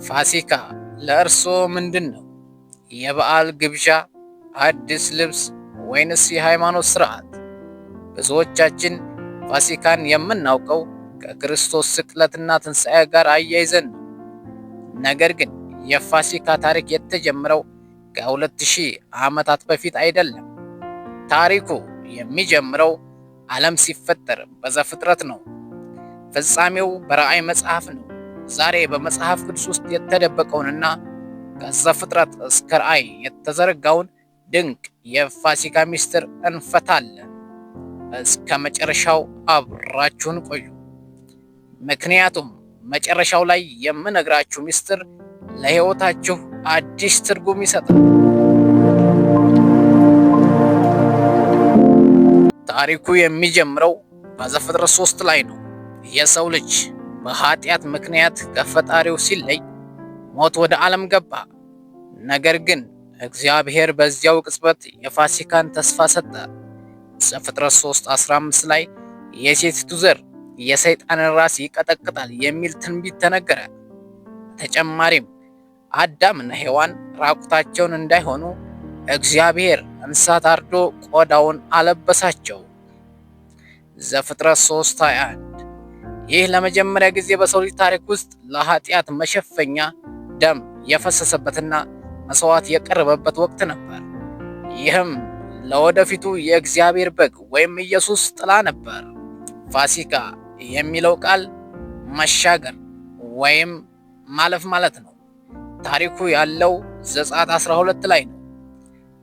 ፋሲካ ለእርስዎ ምንድን ነው? የበዓል ግብዣ፣ አዲስ ልብስ ወይንስ የሃይማኖት ሥርዓት? ብዙዎቻችን ፋሲካን የምናውቀው ከክርስቶስ ስቅለትና ትንሣኤ ጋር አያይዘን ነው። ነገር ግን የፋሲካ ታሪክ የተጀመረው ከ2000 ዓመታት በፊት አይደለም። ታሪኩ የሚጀምረው ዓለም ሲፈጠር በዘፍጥረት ነው። ፍጻሜው በራእይ መጽሐፍ ነው። ዛሬ በመጽሐፍ ቅዱስ ውስጥ የተደበቀውንና ከዘፍጥረት እስከ ራእይ የተዘረጋውን ድንቅ የፋሲካ ምስጢር እንፈታለን። እስከ መጨረሻው አብራችሁን ቆዩ። ምክንያቱም መጨረሻው ላይ የምነግራችሁ ምስጢር ለሕይወታችሁ አዲስ ትርጉም ይሰጣል። ታሪኩ የሚጀምረው በዘፍጥረት 3 ላይ ነው። የሰው ልጅ በኃጢአት ምክንያት ከፈጣሪው ሲለይ ሞት ወደ ዓለም ገባ። ነገር ግን እግዚአብሔር በዚያው ቅጽበት የፋሲካን ተስፋ ሰጠ። ዘፍጥረት 3:15 ላይ የሴቲቱ ዘር የሰይጣንን ራስ ይቀጠቅጣል የሚል ትንቢት ተነገረ። በተጨማሪም አዳምና ሔዋን ራቁታቸውን እንዳይሆኑ እግዚአብሔር እንስሳት አርዶ ቆዳውን አለበሳቸው። ዘፍጥረት 3:21 ይህ ለመጀመሪያ ጊዜ በሰው ልጅ ታሪክ ውስጥ ለኃጢአት መሸፈኛ ደም የፈሰሰበትና መስዋዕት የቀረበበት ወቅት ነበር። ይህም ለወደፊቱ የእግዚአብሔር በግ ወይም ኢየሱስ ጥላ ነበር። ፋሲካ የሚለው ቃል መሻገር ወይም ማለፍ ማለት ነው። ታሪኩ ያለው ዘጸአት 12 ላይ ነው።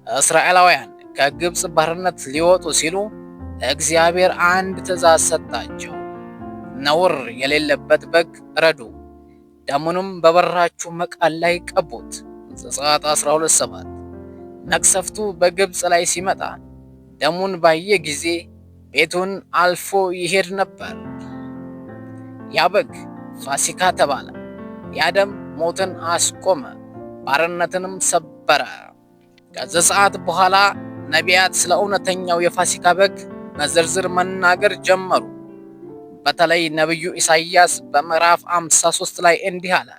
እስራኤላውያን ከግብፅ ባርነት ሊወጡ ሲሉ እግዚአብሔር አንድ ትእዛዝ ሰጣቸው። ነውር የሌለበት በግ እረዱ፣ ደሙንም በበራችሁ መቃን ላይ ቀቡት። ዘጸአት 12:7 መቅሰፍቱ በግብፅ ላይ ሲመጣ ደሙን ባየ ጊዜ ቤቱን አልፎ ይሄድ ነበር። ያ በግ ፋሲካ ተባለ። ያ ደም ሞትን አስቆመ፣ ባርነትንም ሰበረ። ከዘጸአት በኋላ ነቢያት ስለ እውነተኛው የፋሲካ በግ በዝርዝር መናገር ጀመሩ። በተለይ ነቢዩ ኢሳይያስ በምዕራፍ 53 ላይ እንዲህ አለ፣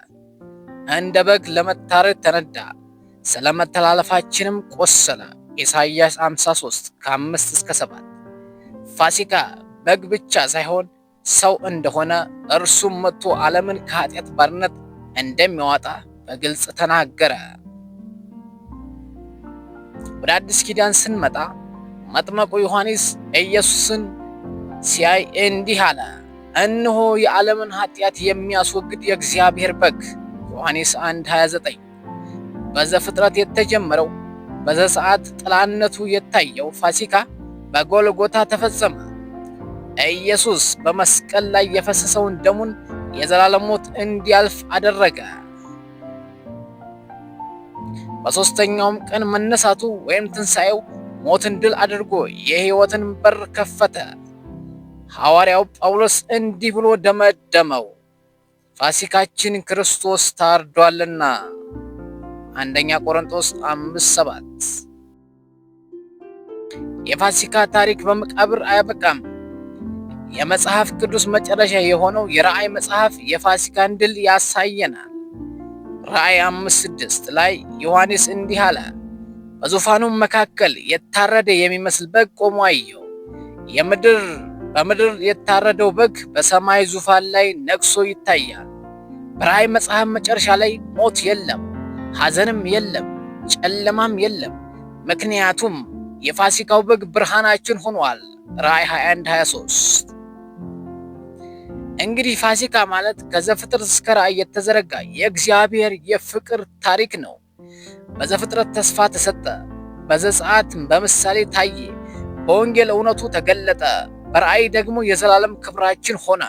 እንደ በግ ለመታረድ ተነዳ፣ ስለ መተላለፋችንም ቆሰለ። ኢሳይያስ 53 ከ5-7 ፋሲካ በግ ብቻ ሳይሆን ሰው እንደሆነ እርሱም መጥቶ ዓለምን ከኃጢአት ባርነት እንደሚያወጣ በግልጽ ተናገረ። ወደ አዲስ ኪዳን ስንመጣ መጥመቁ ዮሐንስ ኢየሱስን ሲያይ እንዲህ አለ፣ እነሆ የዓለምን ኃጢአት የሚያስወግድ የእግዚአብሔር በግ። ዮሐንስ 1:29 በዘፍጥረት የተጀመረው በዘጸአት ጥላነቱ የታየው ፋሲካ በጎልጎታ ተፈጸመ። ኢየሱስ በመስቀል ላይ የፈሰሰውን ደሙን የዘላለም ሞት እንዲያልፍ አደረገ። በሦስተኛውም ቀን መነሳቱ ወይም ትንሣኤው ሞትን ድል አድርጎ የሕይወትን በር ከፈተ። ሐዋርያው ጳውሎስ እንዲህ ብሎ ደመደመው፣ ፋሲካችን ክርስቶስ ታርዷልና። አንደኛ ቆሮንቶስ 5:7 የፋሲካ ታሪክ በመቃብር አያበቃም። የመጽሐፍ ቅዱስ መጨረሻ የሆነው የራእይ መጽሐፍ የፋሲካን ድል ያሳየናል። ራእይ 5:6 ላይ ዮሐንስ እንዲህ አለ፣ በዙፋኑም መካከል የታረደ የሚመስል በግ ቆሞ አየሁ። በምድር የታረደው በግ በሰማይ ዙፋን ላይ ነግሶ ይታያል። በራእይ መጽሐፍ መጨረሻ ላይ ሞት የለም፣ ሐዘንም የለም፣ ጨለማም የለም። ምክንያቱም የፋሲካው በግ ብርሃናችን ሆኗል። ራእይ 21:23 እንግዲህ ፋሲካ ማለት ከዘፍጥረት እስከ ራእይ የተዘረጋ የእግዚአብሔር የፍቅር ታሪክ ነው። በዘፍጥረት ተስፋ ተሰጠ፣ በዘጸአት በምሳሌ ታየ፣ በወንጌል እውነቱ ተገለጠ፣ በራእይ ደግሞ የዘላለም ክብራችን ሆነ።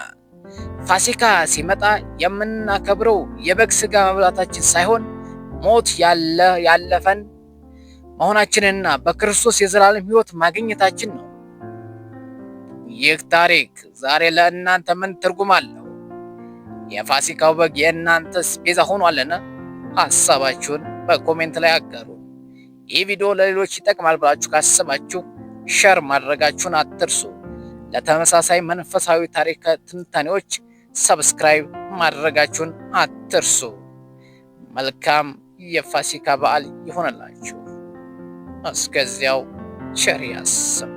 ፋሲካ ሲመጣ የምናከብረው የበግ ሥጋ መብላታችን ሳይሆን ሞት ያለፈን መሆናችንና በክርስቶስ የዘላለም ሕይወት ማግኘታችን ነው። ይህ ታሪክ ዛሬ ለእናንተ ምን ትርጉም አለው? የፋሲካው በግ የእናንተስ ቤዛ ሆኗልን? ሐሳባችሁን በኮሜንት ላይ አጋሩ። ይህ ቪዲዮ ለሌሎች ይጠቅማል ብላችሁ ካሰባችሁ ሸር ማድረጋችሁን አትርሱ። ለተመሳሳይ መንፈሳዊ ታሪክ ትንታኔዎች ሰብስክራይብ ማድረጋችሁን አትርሱ። መልካም የፋሲካ በዓል ይሆንላችሁ። እስከዚያው ቸር ያሰማን።